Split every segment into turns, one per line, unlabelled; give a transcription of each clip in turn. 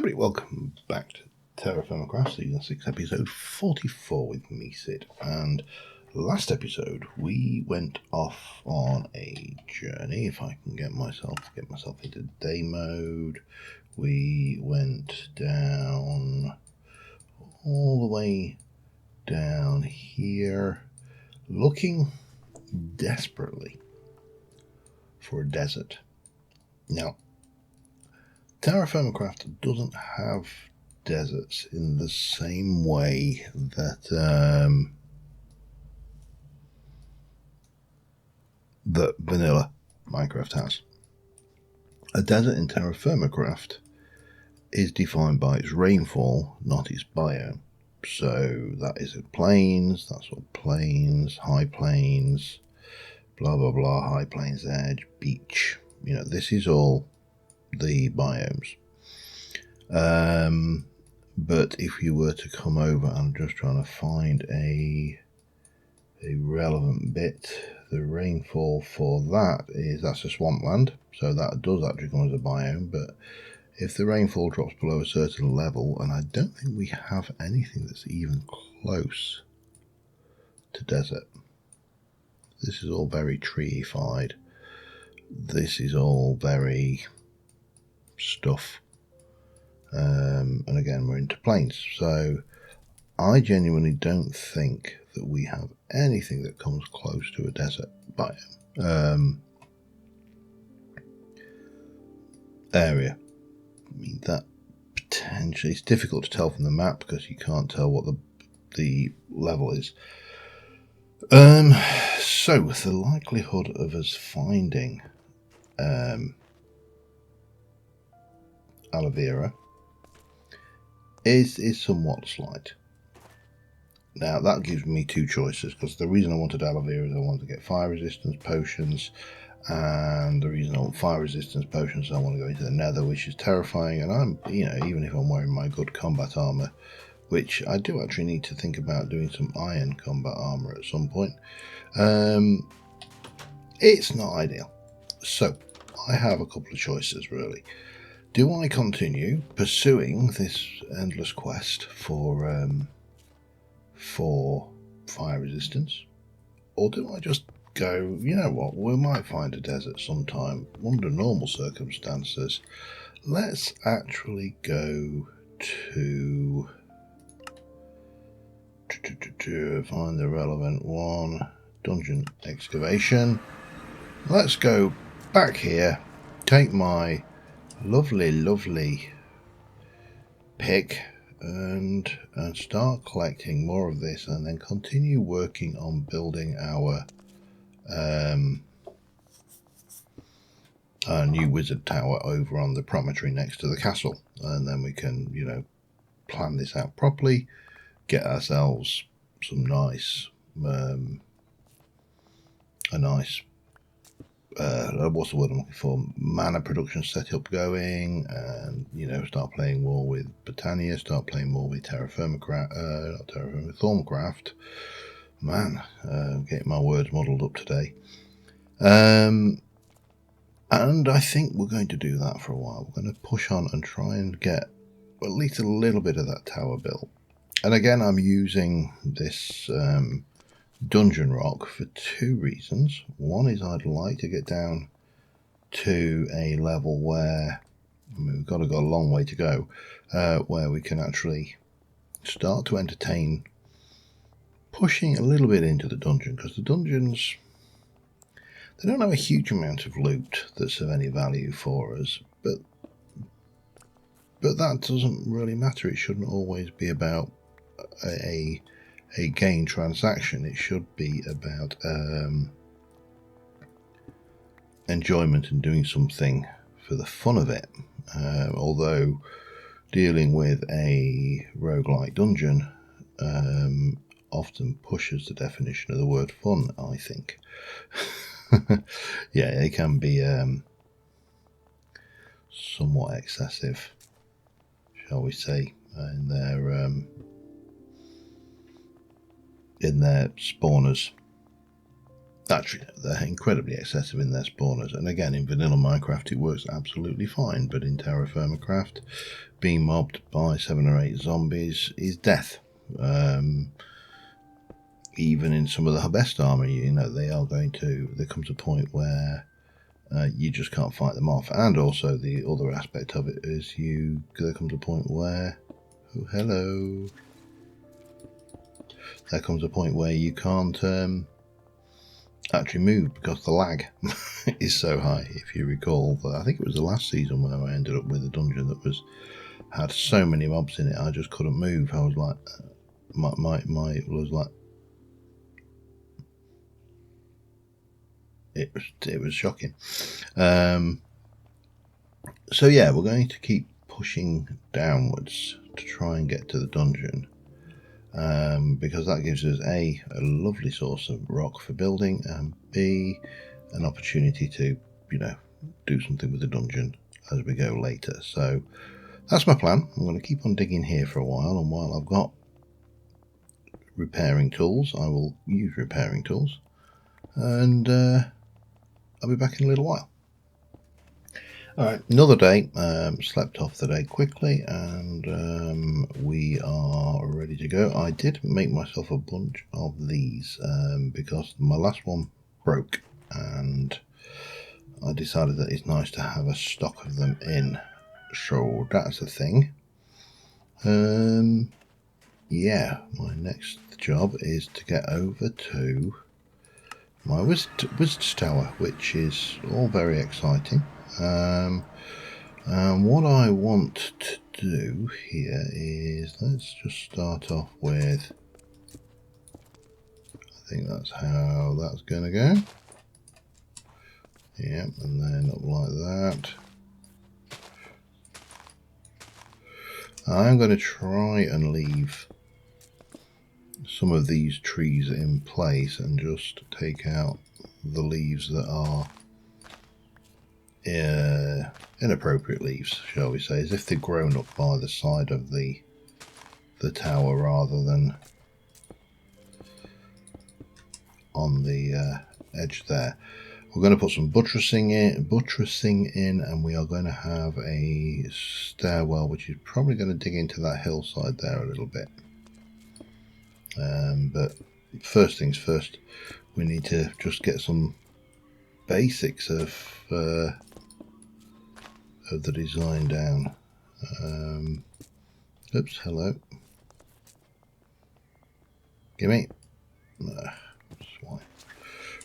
everybody, welcome back to TerraFirmaCraft Season 6, Episode 44 with me, Sid. And last episode, we went off on a journey. If I can get myself into day mode, we went down all the way down here, looking desperately for a desert. Now, TerraFirmaCraft doesn't have deserts in the same way that that vanilla Minecraft has. A desert in TerraFirmaCraft is defined by its rainfall, not its biome. So that is plains, that's what plains, high plains, blah blah blah, high plains edge, beach. You know, this is all the biomes. But if you were to come over, I'm just trying to find a relevant bit. The rainfall for that's a swampland, so that does actually come as a biome. But if the rainfall drops below a certain level, and I don't think we have anything that's even close to desert. This is all very treeified. This is all very stuff. And again, we're into plains, so I genuinely don't think that we have anything that comes close to a desert biome area. I mean, that potentially, it's difficult to tell from the map because you can't tell what the level is. So the likelihood of us finding aloe vera is somewhat slight. Now that gives me two choices, because the reason I wanted aloe vera is I wanted to get fire resistance potions, and the reason I want fire resistance potions is I want to go into the nether, which is terrifying. And I'm, even if I'm wearing my good combat armor, which I do actually need to think about doing some iron combat armor at some point, it's not ideal. So I have a couple of choices really. Do I continue pursuing this endless quest for fire resistance, or do I just go, you know what, we might find a desert sometime under normal circumstances. Let's actually go to find the relevant one, dungeon excavation. Let's go back here, take my lovely pick and start collecting more of this, and then continue working on building our new wizard tower over on the promontory next to the castle, and then we can, plan this out properly, get ourselves some nice what's the word I'm looking for, mana production setup going, and start playing more with Botania, start playing more with Thorncraft. Man, getting my words muddled up today. And I think we're going to do that for a while. We're going to push on and try and get at least a little bit of that tower built. And again, I'm using this dungeon rock for two reasons. One is I'd like to get down to a level where, we've got to go a long way to go, where we can actually start to entertain pushing a little bit into the dungeon, because the dungeons, they don't have a huge amount of loot that's of any value for us, but that doesn't really matter. It shouldn't always be about a gain transaction. It should be about enjoyment and doing something for the fun of it. Although dealing with a roguelike dungeon often pushes the definition of the word fun, I think. Yeah, it can be somewhat excessive, shall we say, in their spawners. Actually, they're incredibly excessive in their spawners, and again, in vanilla Minecraft it works absolutely fine, but in TerraFirmaCraft, being mobbed by 7 or 8 zombies is death. Even in some of the best armor, you know, there comes a point where you just can't fight them off. And also the other aspect of it is there comes a point where, oh, hello, there comes a point where you can't actually move because the lag is so high. If you recall, I think it was the last season where I ended up with a dungeon that had so many mobs in it, I just couldn't move. I was like, it was shocking. So yeah, we're going to keep pushing downwards to try and get to the dungeon, because that gives us a lovely source of rock for building, and B, an opportunity to, you know, do something with the dungeon as we go later. So that's my plan. I'm going to keep on digging here for a while, and while I've got repairing tools, I will use repairing tools, and I'll be back in a little while. Alright, another day. Slept off the day quickly, and we are ready to go. I did make myself a bunch of these because my last one broke, and I decided that it's nice to have a stock of them in. So that's a thing. Yeah, my next job is to get over to my Wizard's Tower, which is all very exciting. And what I want to do here is, let's just start off with, I think that's how that's going to go. Yep, and then up like that. I'm going to try and leave some of these trees in place and just take out the leaves that are inappropriate leaves, shall we say, as if they're grown up by the side of the tower rather than on the edge there. We're going to put some buttressing in, and we are going to have a stairwell which is probably going to dig into that hillside there a little bit. But first things first, we need to just get some basics of the design down. Oops, hello. Gimme. Swine.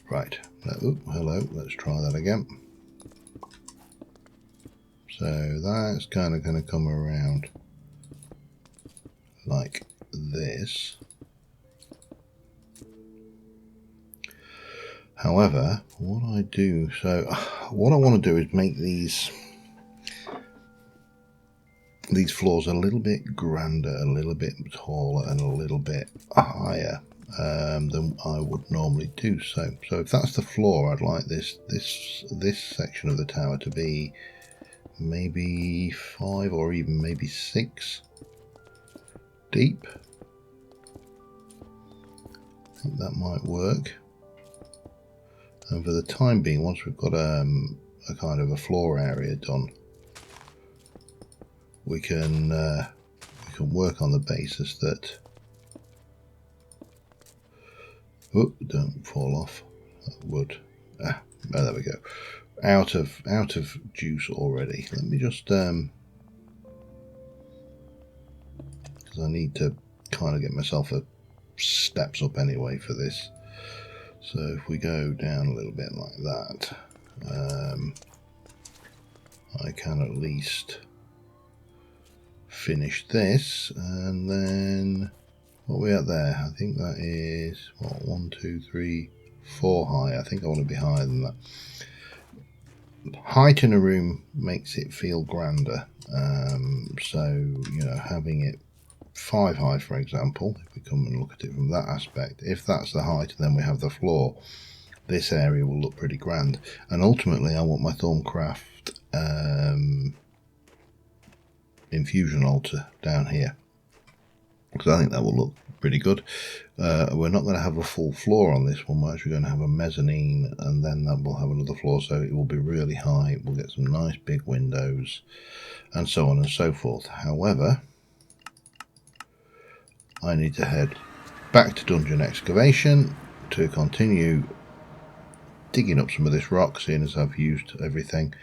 Right. Hello. Let's try that again. So that's kind of going to come around like this. However, what I want to do is make these floors a little bit grander, a little bit taller, and a little bit higher than I would normally do. So if that's the floor, I'd like this section of the tower to be maybe 5 or even maybe 6 deep. I think that might work. And for the time being, once we've got a kind of a floor area done, we can work on the basis that, oh, don't fall off that wood. Oh, there we go. Out of juice already. Let me just because I need to kind of get myself a steps up anyway for this. So if we go down a little bit like that, I can at least finish this, and then what are we at there? I think that is what, 1, 2, 3, 4 high. I think I want to be higher than that. Height in a room makes it feel grander. So, you know, having it 5 high, for example, if we come and look at it from that aspect, if that's the height and then we have the floor, this area will look pretty grand. And ultimately I want my Thermacraft infusion altar down here, because I think that will look pretty good. We're not going to have a full floor on this one. We're actually going to have a mezzanine, and then that will have another floor, so it will be really high. We'll get some nice big windows and so on and so forth. However, I need to head back to dungeon excavation to continue digging up some of this rock, seeing as I've used everything.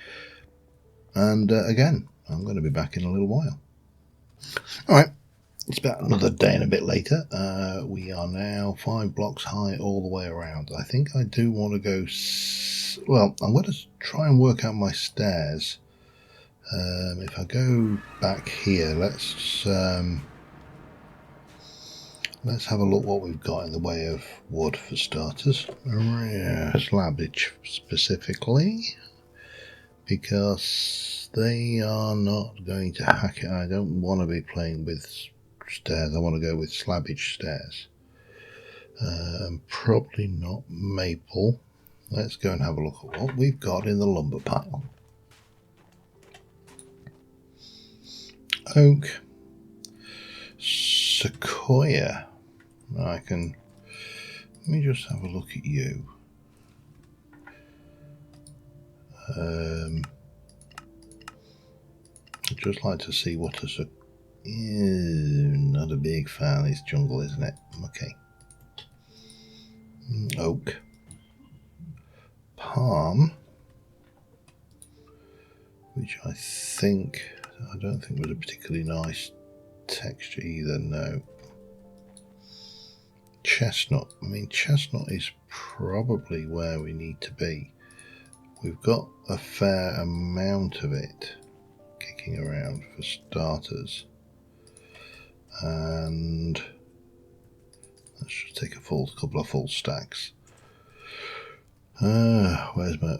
And again, I'm going to be back in a little while. Alright, it's about another day and a bit later. We are now 5 blocks high all the way around. I think I do want to go... well, I'm going to try and work out my stairs. If I go back here, let's have a look what we've got in the way of wood for starters. Slabbage specifically, because they are not going to hack it. I don't want to be playing with stairs. I want to go with slabbage stairs. Probably not maple. Let's go and have a look at what we've got in the lumber pile. Oak, sequoia. Let me just have a look at you. I'd just like to see what a not a big fan of this jungle, isn't it? Okay. Oak. Palm, which I don't think was a particularly nice texture either, no. Chestnut. I mean, chestnut is probably where we need to be. We've got a fair amount of it kicking around for starters. And let's just take a couple of full stacks. Where's my...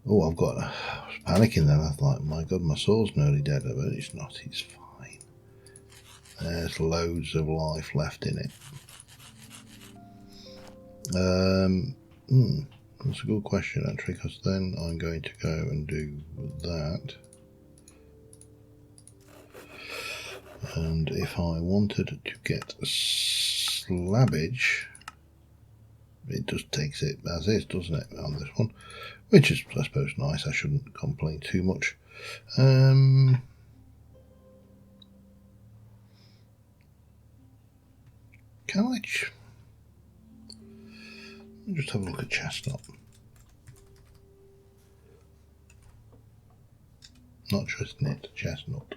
Oh, I've got... I was panicking then. I was like, my God, my sword's nearly dead. But it's not. It's fine. There's loads of life left in it. That's a good question, actually, because then I'm going to go and do that. And if I wanted to get a slabbage, it just takes it as is, doesn't it, on this one? Which is, I suppose, nice. I shouldn't complain too much. Can I just have a look at chestnut? Not chestnut, chestnut.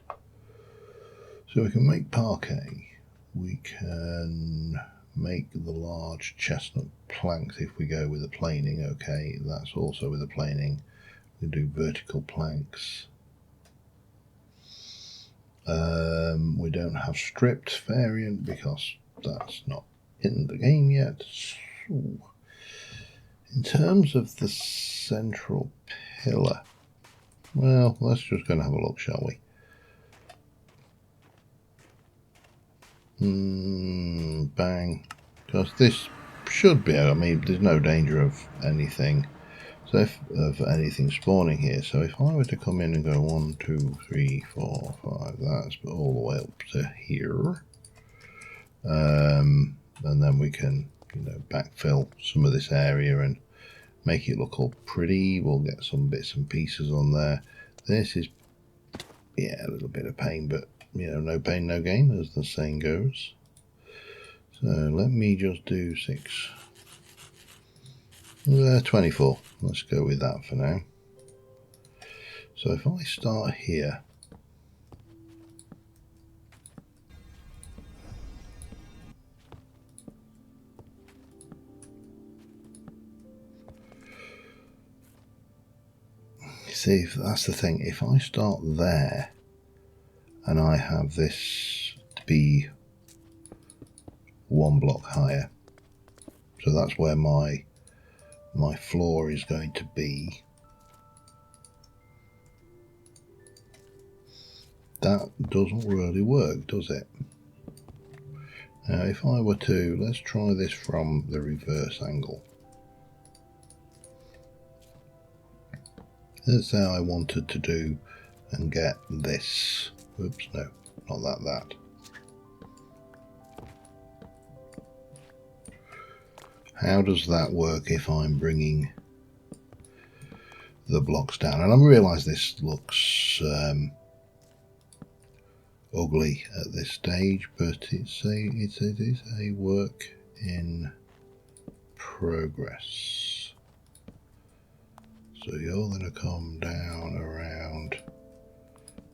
So we can make parquet. We can make the large chestnut planks if we go with the planing. Okay, that's also with the planing. We do vertical planks. We don't have stripped variant because that's not in the game yet. So, in terms of the central pillar, well, let's just go and have a look, shall we? Bang. Because this should be, I mean, there's no danger of anything. So of anything spawning here. So if I were to come in and go 1, 2, 3, 4, 5, that's all the way up to here. And then we can, backfill some of this area and make it look all pretty. We'll get some bits and pieces on there. This is, a little bit of pain, but no pain, no gain, as the saying goes. So let me just do 6. 24. Let's go with that for now. So if I start here, see, if that's the thing, if I start there and I have this to be 1 block higher, so that's where my floor is going to be. That doesn't really work, does it? Now if I were to, let's try this from the reverse angle. Let's say I wanted to do and get this. Oops, no, not that. how does that work if I'm bringing the blocks down? And I realise this looks ugly at this stage, but it is a work in progress. So you're going to come down around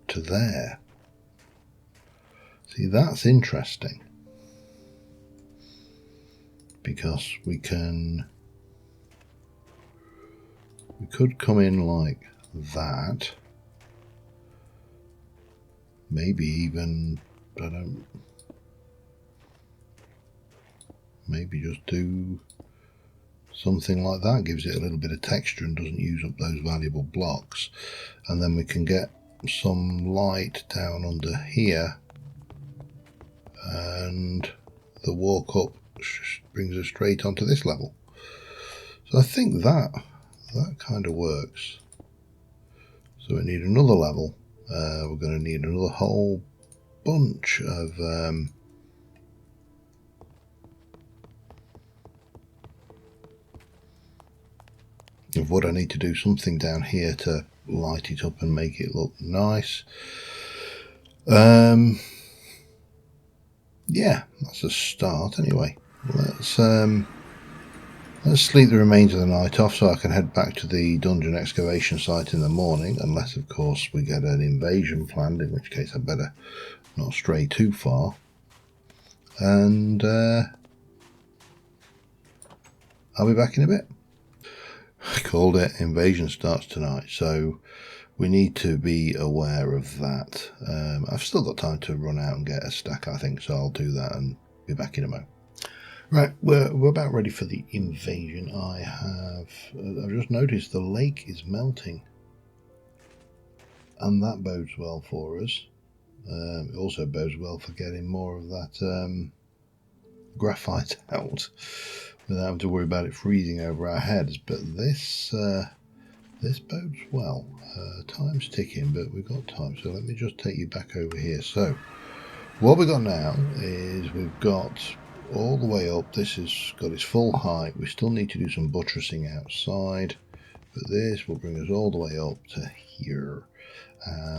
to there. See, that's interesting, because we could come in like that. Maybe even, maybe just do something like that, gives it a little bit of texture and doesn't use up those valuable blocks. And then we can get some light down under here, and the walk up brings us straight onto this level. So I think that kind of works. So we need another level. We're going to need another whole bunch of wood. I need to do something down here to light it up and make it look nice. Yeah, that's a start anyway. Let's sleep the remains of the night off so I can head back to the dungeon excavation site in the morning, unless of course we get an invasion planned, in which case I better not stray too far. And I'll be back in a bit. I called it, invasion starts tonight, so we need to be aware of that. I've still got time to run out and get a stack, I think, so I'll do that and be back in a moment. Right, we're about ready for the invasion. I've just noticed the lake is melting, and that bodes well for us. It also bodes well for getting more of that graphite out without having to worry about it freezing over our heads. But this bodes well. Time's ticking, but we've got time, so let me just take you back over here. So what we've got now is we've got all the way up. This has got its full height. We still need to do some buttressing outside, but this will bring us all the way up to here.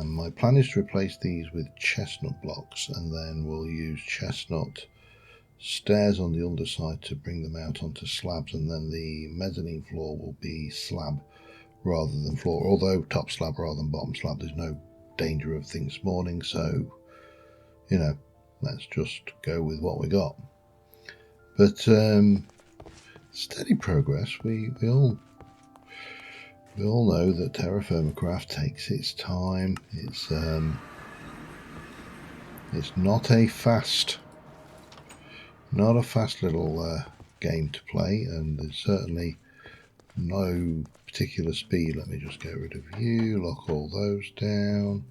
My plan is to replace these with chestnut blocks, and then we'll use chestnut stairs on the underside to bring them out onto slabs, and then the mezzanine floor will be slab rather than floor, although top slab rather than bottom slab. There's no danger of things spawning, so you know, let's just go with what we got. But steady progress. We all know that TerraFirmaCraft takes its time. It's not a fast little game to play, and there's certainly no particular speed. Let me just get rid of you, lock all those down.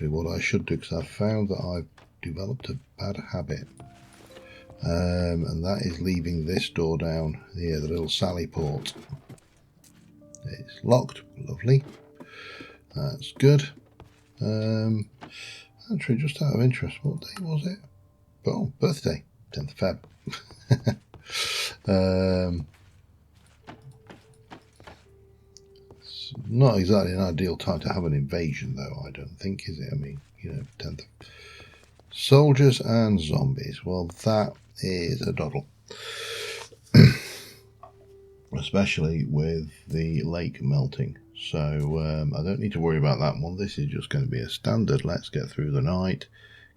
So what I should do, because I've found that I've developed a bad habit, and that is leaving this door down here, the little sally port. It's locked. Lovely. That's good. Actually, just out of interest, what day was it? Oh, birthday, 10th of Feb. It's not exactly an ideal time to have an invasion, though, I don't think, is it? I mean, you know, 10th of soldiers and zombies. Well, that is a doddle. Especially with the lake melting. So I don't need to worry about that one. This is just going to be a standard. Let's get through the night,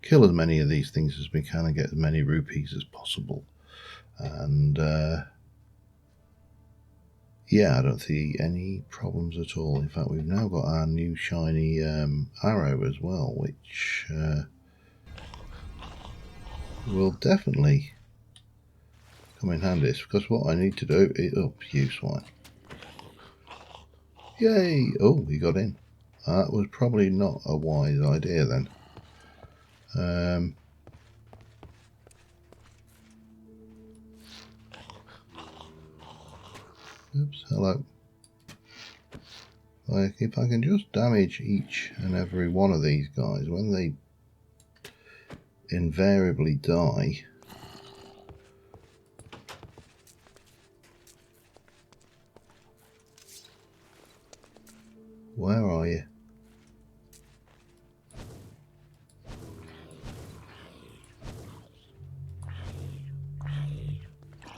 kill as many of these things as we can, and get as many rupees as possible. And yeah, I don't see any problems at all. In fact, we've now got our new shiny arrow as well, which will definitely come in handy, because what I need to do is... Oh, you swine. Yay! Oh, he got in. That was probably not a wise idea then. Oops, hello. Like, if I can just damage each and every one of these guys, when they invariably die... Where are you?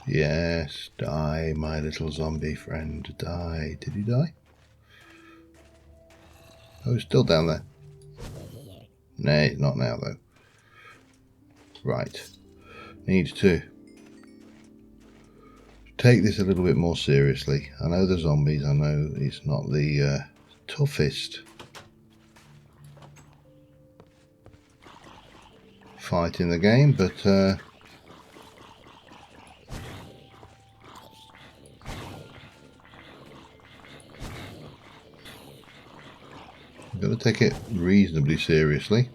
Yes, die, my little zombie friend, die. Did he die? Oh, he's still down there. Nay, not now though. Right. Need to take this a little bit more seriously. I know the zombies, I know it's not the toughest fight in the game, but I'm going to take it reasonably seriously.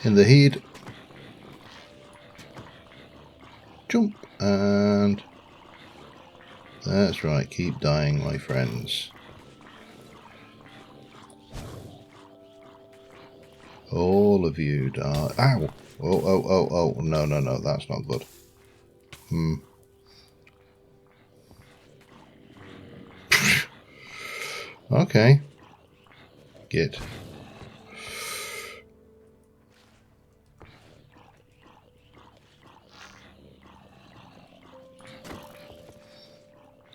In the heat, jump, and that's right, keep dying, my friends. All of you die. Ow! Oh, no, that's not good. Okay. Get.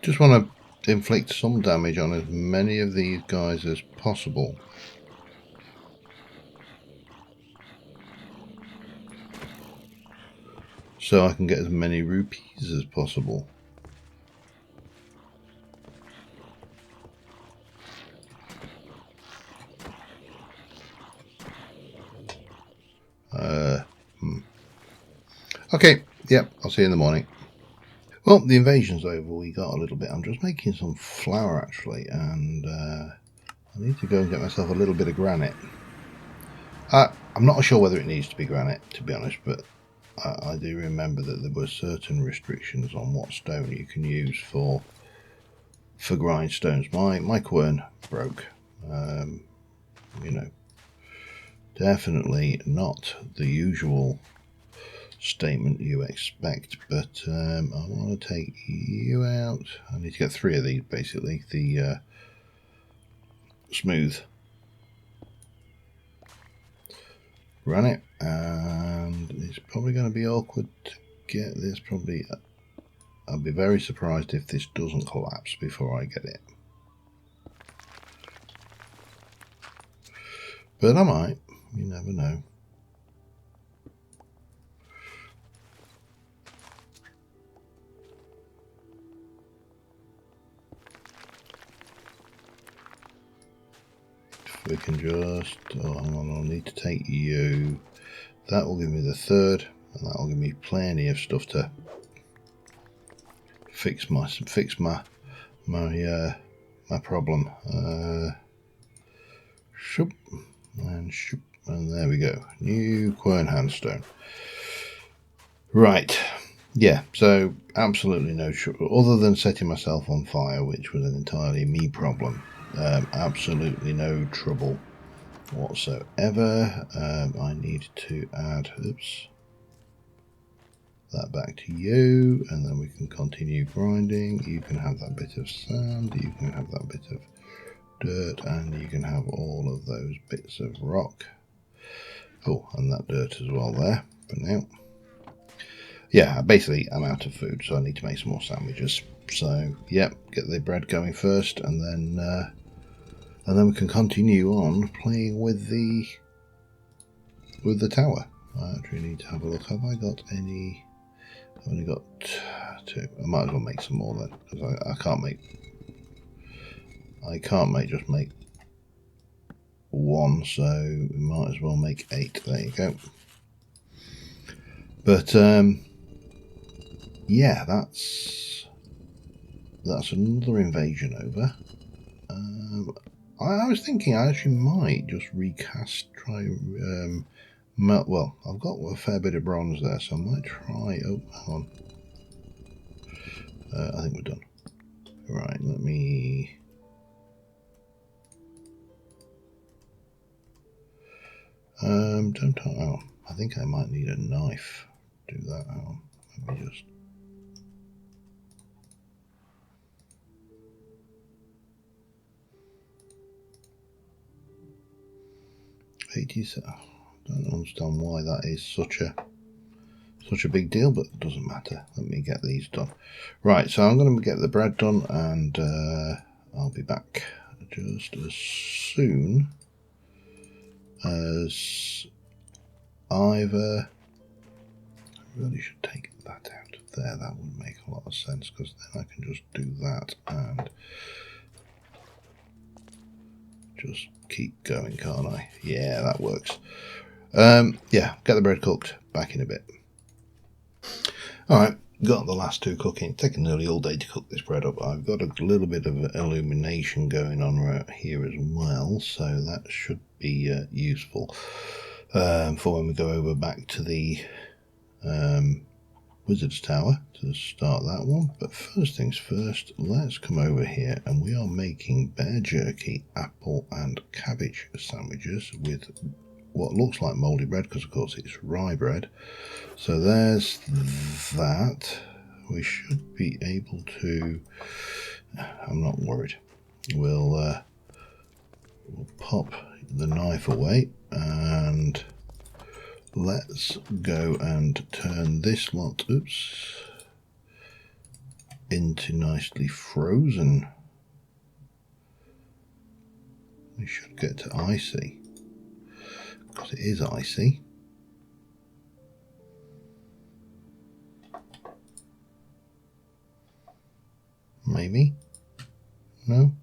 Just want to inflict some damage on as many of these guys as possible. So I can get as many rupees as possible. Okay, yep, I'll see you in the morning. Well, the invasion's over. We got a little bit. I'm just making some flour actually, and I need to go and get myself a little bit of granite. I'm not sure whether it needs to be granite, to be honest, but I do remember that there were certain restrictions on what stone you can use for grindstones. My quern broke. You know, definitely not the usual statement you expect, but I want to take you out. I need to get 3 of these basically. The smooth granite, and it's probably going to be awkward to get this. Probably I'll be very surprised if this doesn't collapse before I get it, but I might. You never know. If we can just, oh, hang on, I'll need to take you. That will give me the 3rd, and that will give me plenty of stuff to fix my problem. Shoop and shoop, and there we go. New quern handstone. Right, yeah. So absolutely no trouble, other than setting myself on fire, which was an entirely me problem. Absolutely no trouble whatsoever. I need to add. Oops. That back to you, and then we can continue grinding. You can have that bit of sand, you can have that bit of dirt, and you can have all of those bits of rock. Oh, and that dirt as well there for now. Yeah, basically I'm out of food, so I need to make some more sandwiches. So yep, get the bread going first, and then we can continue on playing with the tower. I actually need to have a look. Have I got any? I've only got 2. I might as well make some more then, because I can't make just make 1, so we might as well make 8. There you go. But yeah, that's another invasion over. I was thinking I actually might just well, I've got a fair bit of bronze there, so I might try. Oh, hang on. I think we're done. Right, let me. Don't. Oh, I think I might need a knife. Do that. Hang on. Let me just. 87. I don't understand why that is such a big deal, but it doesn't matter. Let me get these done. Right, so I'm going to get the bread done, and I'll be back just as soon as I've I really should take that out of there. That would make a lot of sense, because then I can just do that and just keep going, can't I? Yeah, that works. Yeah, get the bread cooked. Back in a bit. Alright, got the last two cooking. It's taken nearly all day to cook this bread up. I've got a little bit of illumination going on right here as well, so that should be useful for when we go over back to the Wizard's Tower to start that one. But first things first, let's come over here, and we are making bear jerky, apple and cabbage sandwiches with what looks like mouldy bread, because of course it's rye bread. So there's that. We should be able to, I'm not worried, we'll pop the knife away, and let's go and turn this lot, into nicely frozen. We should get to icy, because it is icy. Maybe? No?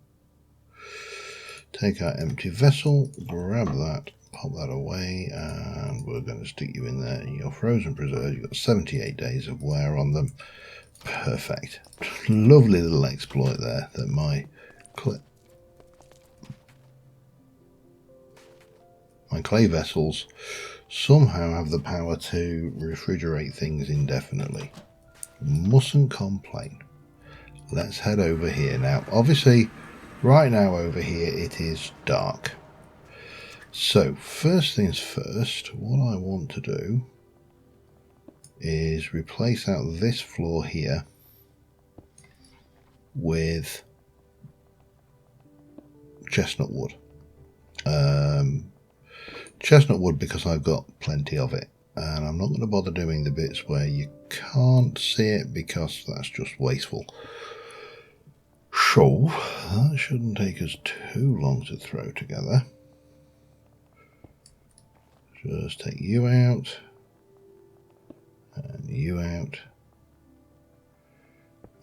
Take our empty vessel, grab that, pop that away, and we're going to stick you in there in your frozen preserves. You've got 78 days of wear on them. Perfect. Lovely little exploit there that my clay vessels somehow have the power to refrigerate things indefinitely. Mustn't complain. Let's head over here now. Obviously, right now over here it is dark. So first things first, what I want to do is replace out this floor here with chestnut wood. Chestnut wood because I've got plenty of it, and I'm not going to bother doing the bits where you can't see it because that's just wasteful. So that shouldn't take us too long to throw together. Just take you out and you out,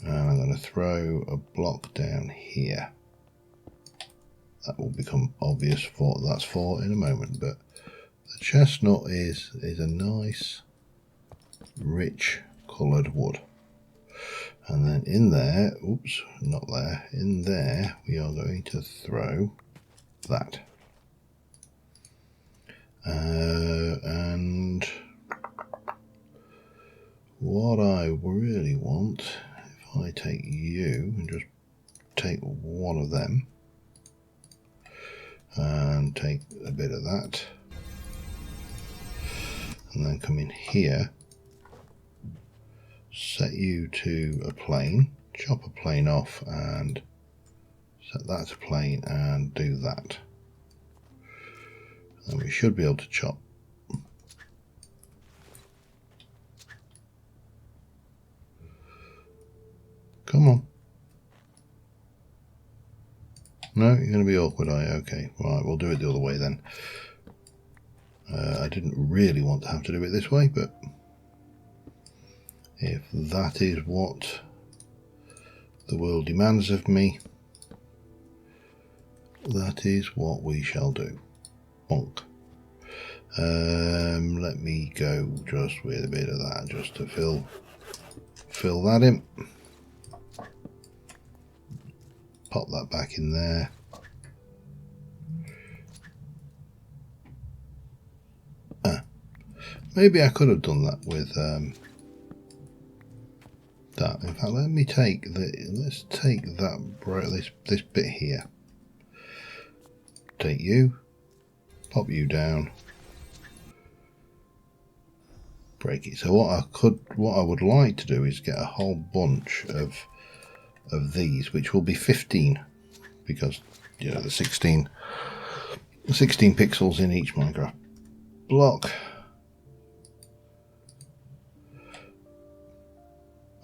and I'm going to throw a block down here. That will become obvious for what that's for in a moment, but the chestnut is a nice rich coloured wood. And then in there, oops, not there, in there we are going to throw that. And what I really want, if I take you and just take one of them and take a bit of that, and then come in here, set you to a plane, chop a plane off and set that to plane and do that. And we should be able to chop. Come on. No, you're going to be awkward, are you? Okay, right, we'll do it the other way then. I didn't really want to have to do it this way, but if that is what the world demands of me, that is what we shall do. Bonk. Let me go just with a bit of that, just to fill that in. Pop that back in there. Maybe I could have done that with that. In fact, let me take let's take that this bit here. Take you, pop you down, break it. So what I would like to do is get a whole bunch of these, which will be 15, because you know the 16 16 pixels in each Minecraft block.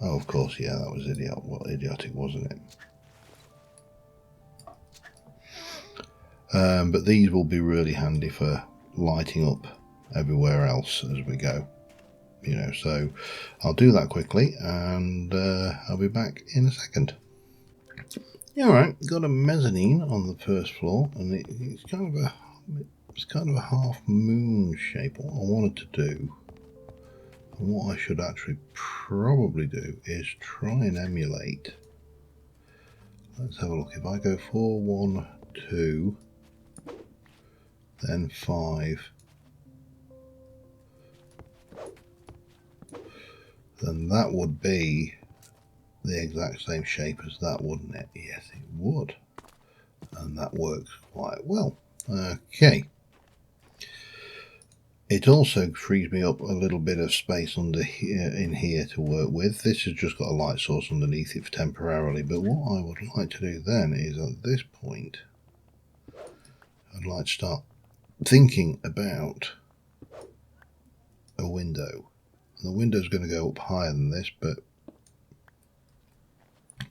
Oh, of course, yeah, that was idiotic, wasn't it? But these will be really handy for lighting up everywhere else as we go. You know, so I'll do that quickly, and I'll be back in a second. Yeah, all right, got a mezzanine on the first floor, and it's kind of a half moon shape. What I wanted to do, and what I should actually probably do, is try and emulate. Let's have a look. If I go 4, 1, 2, then 5, then that would be the exact same shape as that, wouldn't it? Yes, it would. And that works quite well. Okay. It also frees me up a little bit of space under here, in here to work with. This has just got a light source underneath it temporarily, but what I would like to do then is at this point, I'd like to start thinking about a window. And the window's going to go up higher than this, but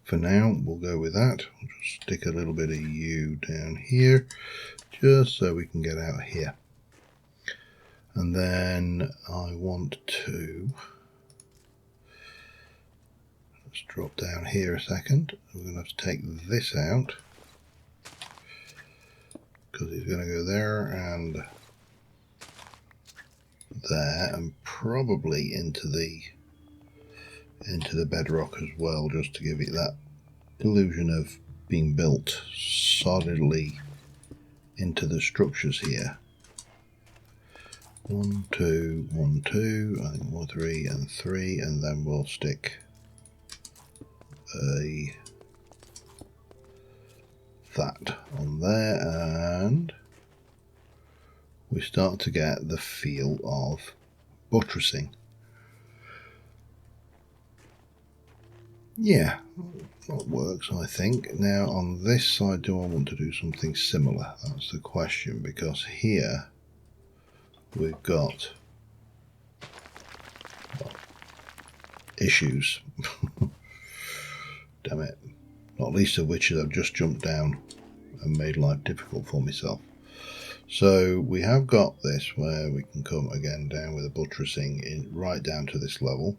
for now we'll go with that. We'll just stick a little bit of U down here, just so we can get out here. And then I want to, let's drop down here a second. We're going to have to take this out because it's going to go there and there, and probably into the bedrock as well, just to give it that illusion of being built solidly into the structures here. 1, 2, 1, 2, I think 1, 3 and 3, and then we'll stick that on there, and we start to get the feel of buttressing. Yeah, that works, I think. Now on this side, do I want to do something similar? That's the question, because here we've got issues. Damn it. Not least of which is I've just jumped down and made life difficult for myself. So we have got this where we can come again down with a buttressing in right down to this level.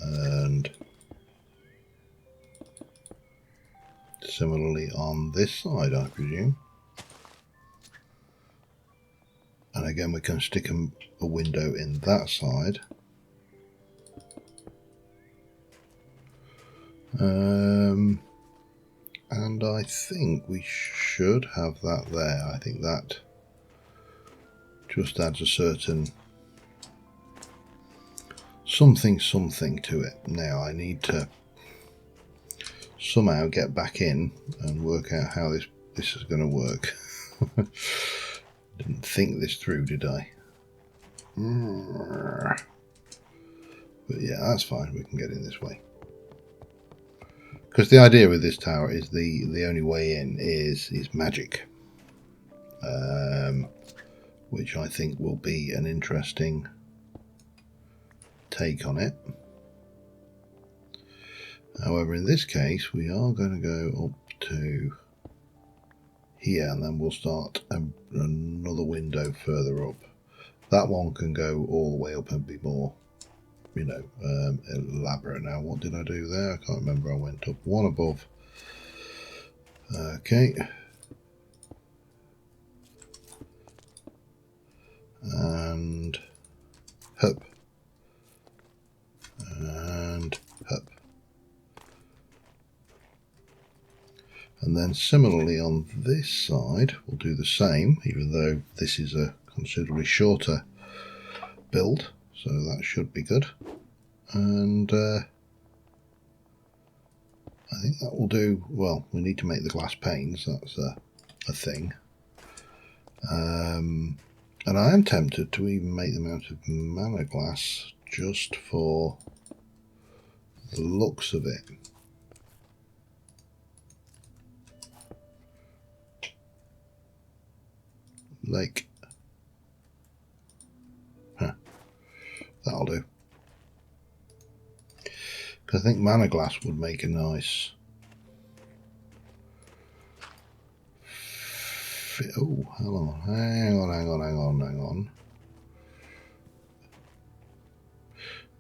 And similarly on this side, I presume. And again, we can stick a window in that side. And I think we should have that there. I think that just adds a certain something to it. Now I need to somehow get back in and work out how this is going to work. Didn't think this through, did I? But yeah, that's fine. We can get in this way. Because the idea with this tower is the only way in is magic. Which I think will be an interesting take on it. However, in this case, we are going to go up to here, and then we'll start another window further up. That one can go all the way up and be more, you know, elaborate. Now, what did I do there? I can't remember. I went up one above. Okay. And hop. And hop. And then similarly on this side, we'll do the same, even though this is a considerably shorter build, so that should be good. And I think that will do. Well, we need to make the glass panes, that's a thing. And I am tempted to even make them out of mana glass just for the looks of it. lake. Huh. That'll do. Because I think mana glass would make a nice... Oh, hang on.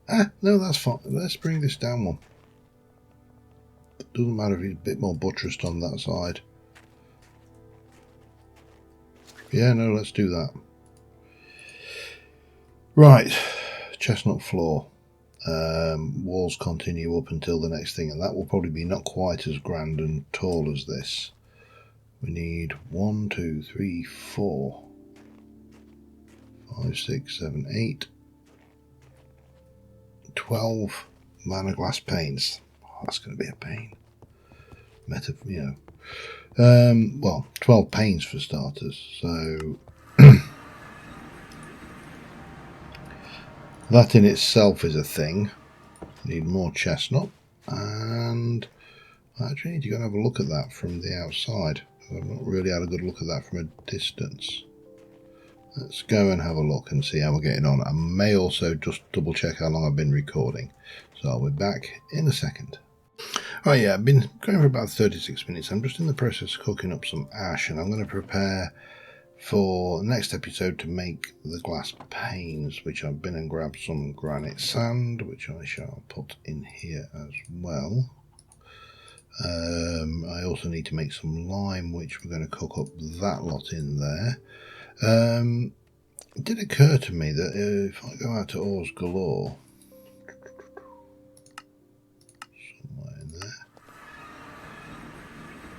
Ah, no, that's fine. Let's bring this down one. Doesn't matter if he's a bit more buttressed on that side. Yeah, no, let's do that. Right, chestnut floor. Walls continue up until the next thing, and that will probably be not quite as grand and tall as this. We need 1, 2, 3, 4, 5, 6, 7, 8, 12 mana glass panes. Oh, that's going to be a pain. Well, 12 panes for starters. So that in itself is a thing. Need more chestnut, and I actually need to go and have a look at that from the outside. I've not really had a good look at that from a distance. Let's go and have a look and see how we're getting on. I may also just double check how long I've been recording. So I'll be back in a second. Oh yeah, I've been going for about 36 minutes. I'm just in the process of cooking up some ash, and I'm going to prepare for the next episode to make the glass panes, which I've been and grabbed some granite sand, which I shall put in here as well. I also need to make some lime, which we're going to cook up that lot in there. It did occur to me that if I go out to Ores Galore, somewhere in there,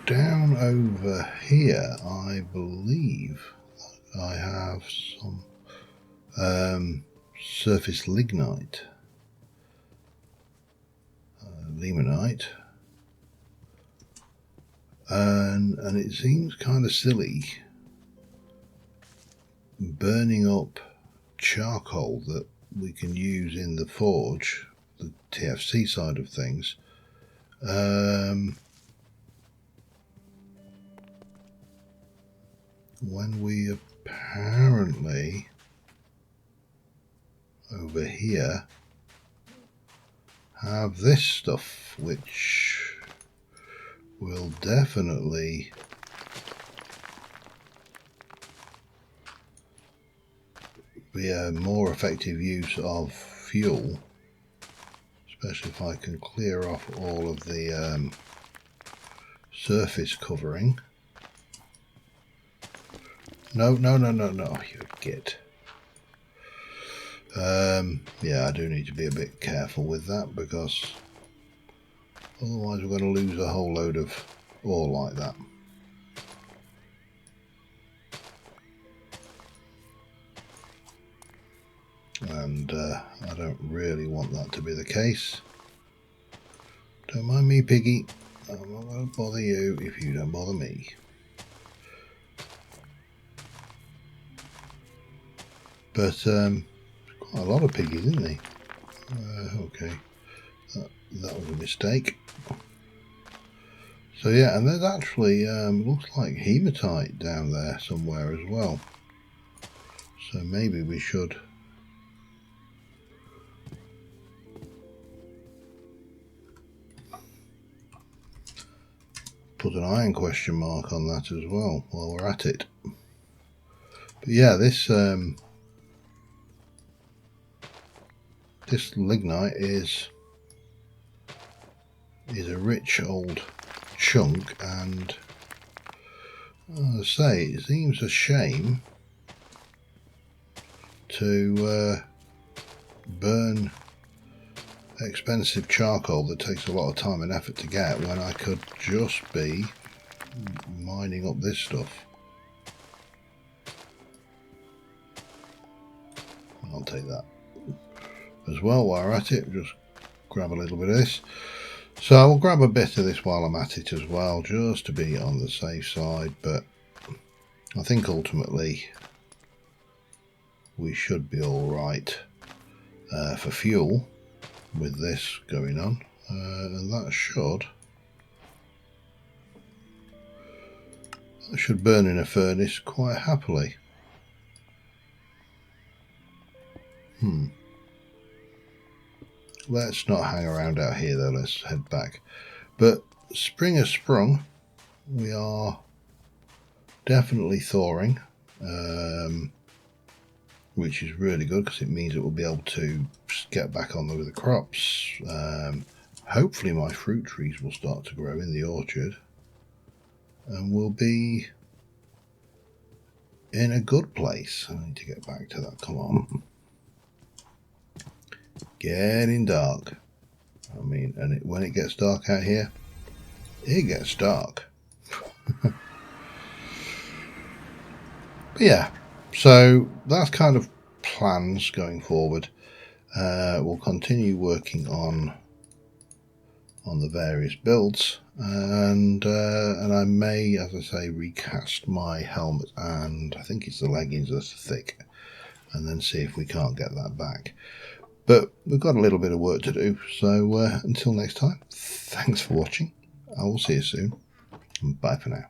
down over here, I believe I have some surface lignite, limonite. And it seems kind of silly burning up charcoal that we can use in the forge, the TFC side of things, when we apparently over here have this stuff, which will definitely be a more effective use of fuel, especially if I can clear off all of the surface covering. No, you git. Yeah, I do need to be a bit careful with that, because otherwise we're going to lose a whole load of ore like that. And I don't really want that to be the case. Don't mind me, piggy. I'm not going to bother you if you don't bother me. But quite a lot of piggies, isn't he? Okay, that was a mistake. So yeah, and there's actually looks like hematite down there somewhere as well. So maybe we should put an iron question mark on that as well while we're at it. But yeah, this lignite is a rich old chunk, and as I say, it seems a shame to burn expensive charcoal that takes a lot of time and effort to get, when I could just be mining up this stuff. I'll take that as well while we're at it. Just grab a little bit of this. So I'll grab a bit of this while I'm at it as well, just to be on the safe side. But I think ultimately we should be all right for fuel with this going on, and that should burn in a furnace quite happily. Let's not hang around out here though, let's head back. But spring has sprung. We are definitely thawing, which is really good because it means that we'll be able to get back on with the crops. Hopefully my fruit trees will start to grow in the orchard and we'll be in a good place. I need to get back to that. Come on. Getting dark. I mean, and when it gets dark out here, it gets dark. But yeah, so that's kind of plans going forward. We'll continue working on the various builds, and I may, as I say, recast my helmet, and I think it's the leggings that's thick, and then see if we can't get that back. But we've got a little bit of work to do, so until next time, thanks for watching. I will see you soon, and bye for now.